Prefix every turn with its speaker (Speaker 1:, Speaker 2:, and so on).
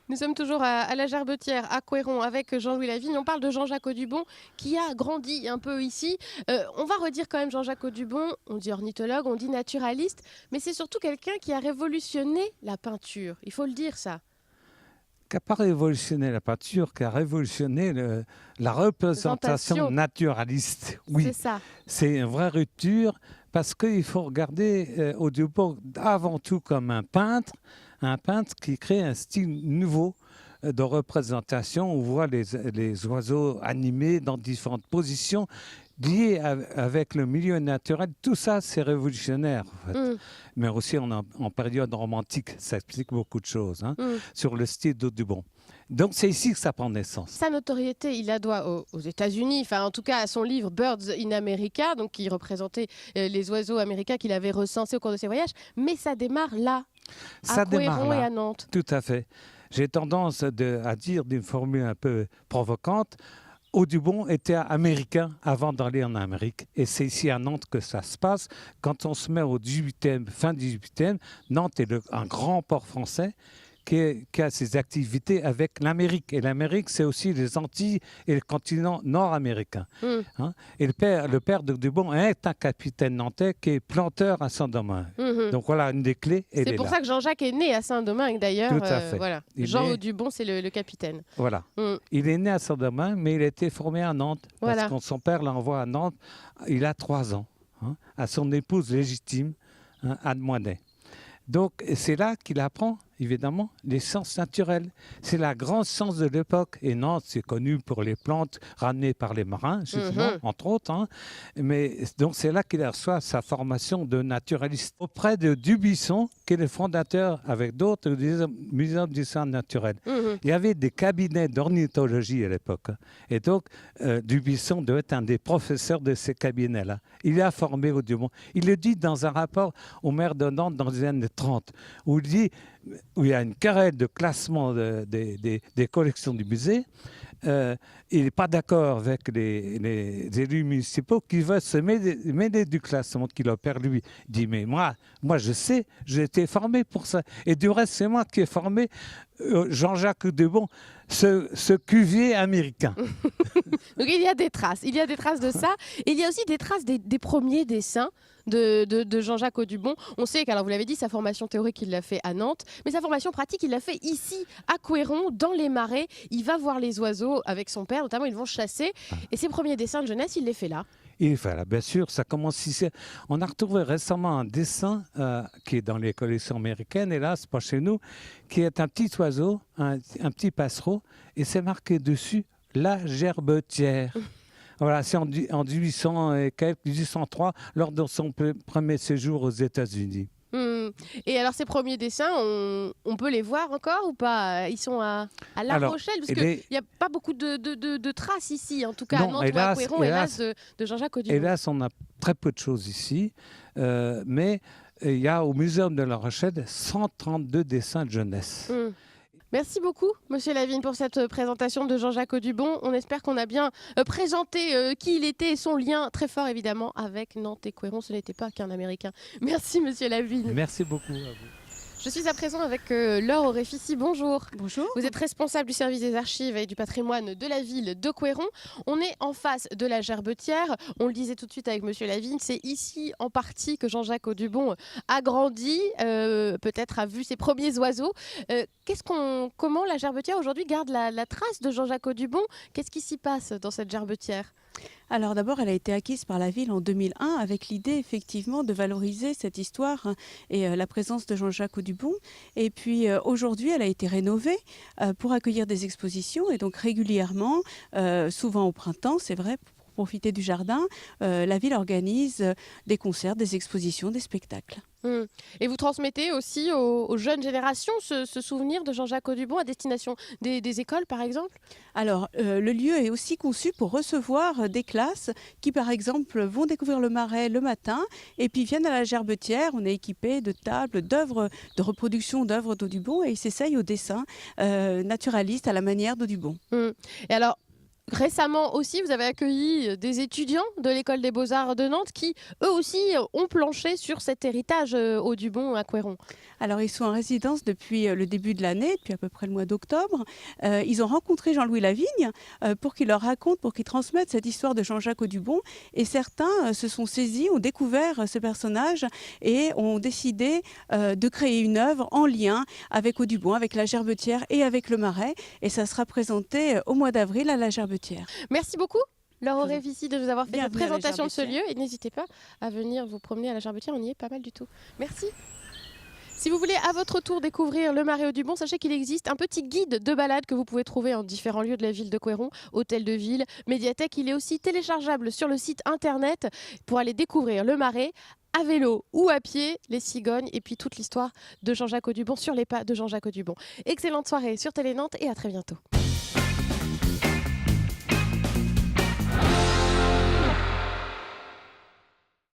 Speaker 1: Nous sommes toujours à la Gerbetière, à Couëron, avec Jean-Louis Lavigne. On parle de Jean-Jacques Audubon, qui a grandi un peu ici. On va redire quand même Jean-Jacques Audubon. On dit ornithologue, on dit naturaliste, mais c'est surtout quelqu'un qui a révolutionné la peinture. Il faut le dire, ça.
Speaker 2: Qui n'a pas révolutionné la peinture, qui a révolutionné la représentation naturaliste. Oui,
Speaker 1: c'est ça.
Speaker 2: C'est une vraie rupture parce qu'il faut regarder Audubon avant tout comme un peintre qui crée un style nouveau de représentation. On voit les oiseaux animés dans différentes positions liées avec le milieu naturel. Tout ça, c'est révolutionnaire. En fait. Mais aussi en période romantique, ça explique beaucoup de choses sur le style d'Audubon. Donc c'est ici que ça prend naissance.
Speaker 1: Sa notoriété, il la doit aux États-Unis, enfin en tout cas à son livre Birds in America, donc qui représentait les oiseaux américains qu'il avait recensés au cours de ses voyages. Mais ça démarre là, à Couëron et à Nantes.
Speaker 2: Tout à fait. J'ai tendance à dire d'une formule un peu provocante, Audubon était américain avant d'aller en Amérique. Et c'est ici à Nantes que ça se passe. Quand on se met au 18e, fin 18e, Nantes est un grand port français qui a ses activités avec l'Amérique. Et l'Amérique, c'est aussi les Antilles et le continent nord-américain. Et le père d'Audubon est un capitaine nantais qui est planteur à Saint-Domingue. Donc voilà, une des clés.
Speaker 1: C'est pour ça que Jean-Jacques est né à Saint-Domingue d'ailleurs.
Speaker 2: Tout à fait.
Speaker 1: Voilà. Jean Audubon, c'est le capitaine.
Speaker 2: Voilà. Il est né à Saint-Domingue, mais il a été formé à Nantes.
Speaker 1: Voilà.
Speaker 2: Parce que son père l'envoie à Nantes, il a 3 ans, à son épouse légitime, Anne Moinet. Donc c'est là qu'il apprend évidemment les sciences naturelles. C'est la grande science de l'époque. Et Nantes, c'est connu pour les plantes ramenées par les marins, justement, entre autres. Mais donc c'est là qu'il reçoit sa formation de naturaliste auprès de Dubuisson, qui est le fondateur, avec d'autres, du Muséum d'histoire naturelle. Il y avait des cabinets d'ornithologie à l'époque. Et donc, Dubuisson devait être un des professeurs de ces cabinets-là. Il a formé Audubon. Il le dit dans un rapport au maire de Nantes dans les années 30, où il dit, où il y a une querelle de classement des collections du musée. Il n'est pas d'accord avec les élus municipaux qui veulent se mêler du classement qu'il opère lui. Il dit, mais moi je sais, j'ai été formé pour ça. Et du reste, c'est moi qui ai formé Jean-Jacques Audubon, ce cuvier américain.
Speaker 1: Donc il y a des traces de ça. Et il y a aussi des traces des premiers dessins de Jean-Jacques Audubon. On sait qu'alors vous l'avez dit, sa formation théorique, il l'a fait à Nantes, mais sa formation pratique, il l'a fait ici, à Couëron, dans les marais. Il va voir les oiseaux avec son père, notamment ils vont chasser. Et ses premiers dessins de jeunesse, il les fait là.
Speaker 2: Il fait là, bien sûr, ça commence ici. On a retrouvé récemment un dessin qui est dans les collections américaines, hélas, pas chez nous, qui est un petit oiseau, un petit passereau, et c'est marqué dessus « La Gerbetière ». Voilà, c'est en 1800 et quelques, 1803, lors de son premier séjour aux États-Unis.
Speaker 1: Et alors ces premiers dessins, on peut les voir encore ou pas? Ils sont à La Rochelle, parce qu'il n'y a pas beaucoup de traces ici, en tout cas non, à Nantes ou à Couëron, hélas, de Jean-Jacques Audubon.
Speaker 2: Hélas, on a très peu de choses ici, mais il y a au Muséum de La Rochelle 132 dessins de jeunesse.
Speaker 1: Merci beaucoup, Monsieur Lavigne, pour cette présentation de Jean-Jacques Audubon. On espère qu'on a bien présenté qui il était et son lien très fort, évidemment, avec Nantes et Couëron. Ce n'était pas qu'un Américain. Merci, Monsieur Lavigne.
Speaker 2: Merci beaucoup à vous.
Speaker 1: Je suis à présent avec Laure Auréfici. Bonjour.
Speaker 3: Bonjour.
Speaker 1: Vous êtes responsable du service des archives et du patrimoine de la ville de Couëron. On est en face de la Gerbetière. On le disait tout de suite avec Monsieur Lavigne, c'est ici en partie que Jean-Jacques Audubon a grandi, peut-être a vu ses premiers oiseaux. Comment la Gerbetière aujourd'hui garde la trace de Jean-Jacques Audubon? Qu'est-ce qui s'y passe dans cette Gerbetière?
Speaker 3: Alors d'abord, elle a été acquise par la ville en 2001 avec l'idée effectivement de valoriser cette histoire et la présence de Jean-Jacques Audubon. Et puis aujourd'hui, elle a été rénovée pour accueillir des expositions et donc régulièrement, souvent au printemps, c'est vrai, pour profiter du jardin, la ville organise des concerts, des expositions, des spectacles.
Speaker 1: Et vous transmettez aussi aux jeunes générations ce souvenir de Jean-Jacques Audubon à destination des écoles, par exemple?
Speaker 3: Alors, le lieu est aussi conçu pour recevoir des classes qui, par exemple, vont découvrir le Marais le matin et puis viennent à la Gerbetière. On est équipé de tables, d'œuvres, de reproduction d'œuvres d'Audubon et ils s'essayent au dessin naturaliste à la manière d'Audubon.
Speaker 1: Et alors, Récemment aussi, vous avez accueilli des étudiants de l'École des Beaux-Arts de Nantes qui, eux aussi, ont planché sur cet héritage Audubon à Couëron.
Speaker 3: Alors, ils sont en résidence depuis le début de l'année, depuis à peu près le mois d'octobre. Ils ont rencontré Jean-Louis Lavigne pour qu'il leur raconte, pour qu'il transmette cette histoire de Jean-Jacques Audubon. Et certains se sont saisis, ont découvert ce personnage et ont décidé de créer une œuvre en lien avec Audubon, avec la Gerbetière et avec le Marais. Et ça sera présenté au mois d'avril à la Gerbetière.
Speaker 1: Merci beaucoup, Laure Révici, de nous avoir fait cette
Speaker 3: Bienvenue à la
Speaker 1: présentation de ce
Speaker 3: Gerbetière.
Speaker 1: lieu. Et n'hésitez pas à venir vous promener à la Gerbetière, on y est pas mal du tout. Merci. Si vous voulez à votre tour découvrir le Marais Audubon, sachez qu'il existe un petit guide de balade que vous pouvez trouver en différents lieux de la ville de Couëron, hôtel de ville, médiathèque. Il est aussi téléchargeable sur le site internet pour aller découvrir le Marais à vélo ou à pied, les cigognes et puis toute l'histoire de Jean-Jacques Audubon sur les pas de Jean-Jacques Audubon. Excellente soirée sur Télé Nantes et à très bientôt.